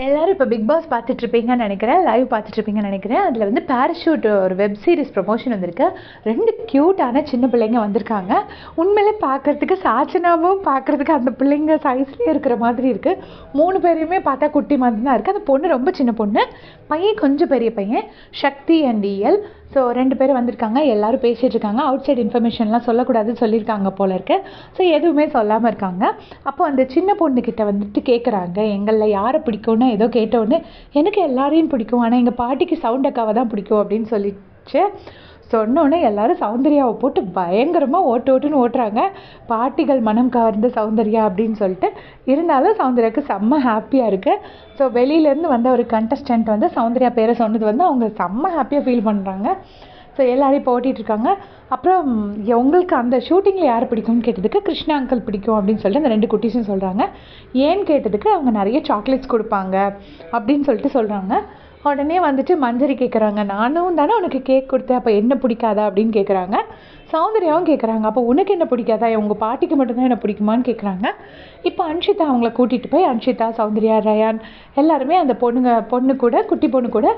எல்லாரும் இப்போ big pass பார்த்துட்ருப்பீங்கன்னு நினைக்கிறேன். லைவ் பார்த்துட்ருப்பீங்கன்னு நினைக்கிறேன். அதில் வந்து பேராஷூட் ஒரு வெப் சீரிஸ் ப்ரமோஷன் வந்திருக்கு. 2 க்யூட்டான சின்ன பிள்ளைங்க வந்திருக்காங்க. உண்மையிலே பார்க்குறதுக்கு சாச்சனாவும் பார்க்குறதுக்கு அந்த பிள்ளைங்க சைஸ்லேயே இருக்கிற மாதிரி இருக்குது. 3 பேரையுமே பார்த்தா குட்டி மாதிரி தான் இருக்குது. அந்த பொண்ணு ரொம்ப சின்ன பொண்ணு, பையன் கொஞ்சம் பெரிய பையன். சக்தி அண்ட் இயல். ஸோ 2 பேரும் வந்திருக்காங்க. எல்லோரும் பேசிகிட்டு இருக்காங்க. அவுட் சைட் இன்ஃபர்மேஷன்லாம் சொல்லக்கூடாதுன்னு சொல்லியிருக்காங்க போல இருக்கு. ஸோ எதுவுமே சொல்லாமல் இருக்காங்க. அப்போ அந்த சின்ன பொண்ணுக்கிட்ட வந்துட்டு கேட்குறாங்க, எங்களில் யாரை பிடிக்கும்னு ஏதோ கேட்டோடனே, எனக்கு எல்லாரையும் பிடிக்கும், ஆனால் எங்கள் பாட்டிக்கு சவுண்ட் அக்காவை தான் பிடிக்கும் அப்படின்னு சொல்லிச்சு. சொன்னோன்னே எல்லாரும் சௌந்தர்யாவை போட்டு பயங்கரமாக ஓட்டுன்னு ஓட்டுறாங்க. பாட்டிகள் மனம் கவர்ந்த சௌந்தர்யா அப்படின்னு சொல்லிட்டு. இருந்தாலும் சௌந்தர்யாவுக்கு செம்ம ஹாப்பியாக இருக்குது. ஸோ வெளியிலேருந்து வந்த ஒரு கண்டஸ்டன்ட் வந்து சௌந்தர்யா பேரை சொன்னது வந்து அவங்க செம்ம ஹாப்பியாக ஃபீல் பண்ணுறாங்க. ஸோ எல்லோரையும் இப்போ ஓட்டிகிட்ருக்காங்க. அப்புறம் உங்களுக்கு அந்த ஷூட்டிங்கில் யார் பிடிக்கும்னு கேட்டதுக்கு கிருஷ்ணா அங்கிள் பிடிக்கும் அப்படின்னு சொல்லிட்டு அந்த 2 குட்டீஸும் சொல்கிறாங்க. ஏன்னு கேட்டதுக்கு அவங்க நிறைய சாக்லேட்ஸ் கொடுப்பாங்க அப்படின்னு சொல்லிட்டு சொல்கிறாங்க. உடனே வந்துட்டு மஞ்சரி கேட்குறாங்க, நானும் தானே உனக்கு கேக் கொடுத்தேன், அப்போ என்ன பிடிக்காதா அப்படின்னு கேட்குறாங்க. சௌந்தர்யாவும் கேட்குறாங்க, அப்போ உனக்கு என்ன பிடிக்காதா, உங்கள் பாட்டிக்கு மட்டும்தான் என்ன பிடிக்குமான்னு கேட்குறாங்க. இப்போ அன்ஷிதா அவங்கள கூட்டிகிட்டு போய் அன்ஷிதா, சௌந்தர்யா, ரயான் எல்லாருமே அந்த பொண்ணு கூட குட்டி பொண்ணு கூட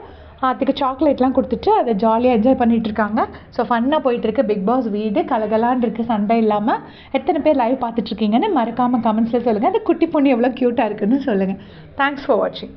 அதுக்கு சாக்லேட்லாம் கொடுத்துட்டு அதை ஜாலியாக என்ஜாய் பண்ணிகிட்ருக்காங்க. ஸோ ஃபன்னாக போயிட்டுருக்கு பிக் பாஸ் வீடு. கலகலான் இருக்குது, சண்டை இல்லாமல். எத்தனை பேர் லைவ் பார்த்துட்ருக்கீங்கன்னு மறக்காமல் கமெண்ட்ஸில் சொல்லுங்கள். அந்த குட்டி பொண்ணு எவ்வளோ க்யூட்டாக இருக்குன்னு சொல்லுங்கள். தேங்க்ஸ் ஃபார் வாட்சிங்.